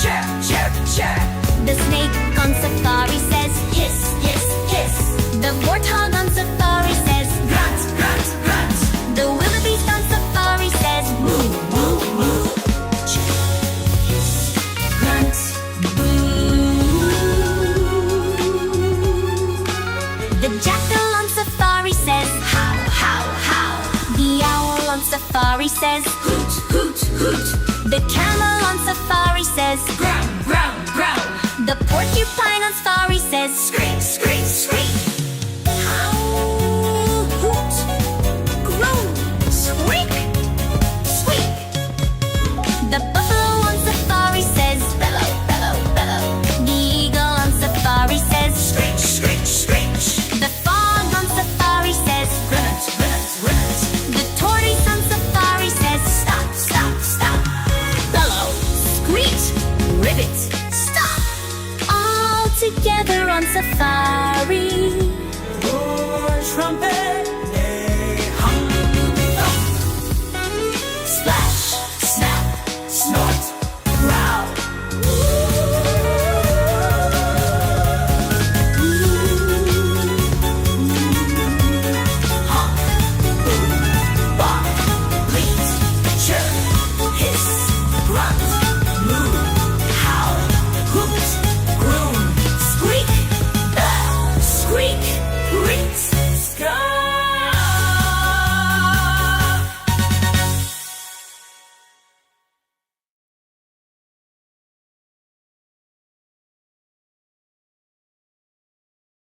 chirp, chirp, chirp. The snake on safari says Hiss, hiss, hiss. The warthog on safari says Grunt, grunt, grunt. The wildebeest on safari says Moo, moo, moo. grunt. The jackal on safari says How, how, how. The owl on safari says Hoot, hoot, hoot. The camel on safari says Growl, growl, growl. The porcupine on safari says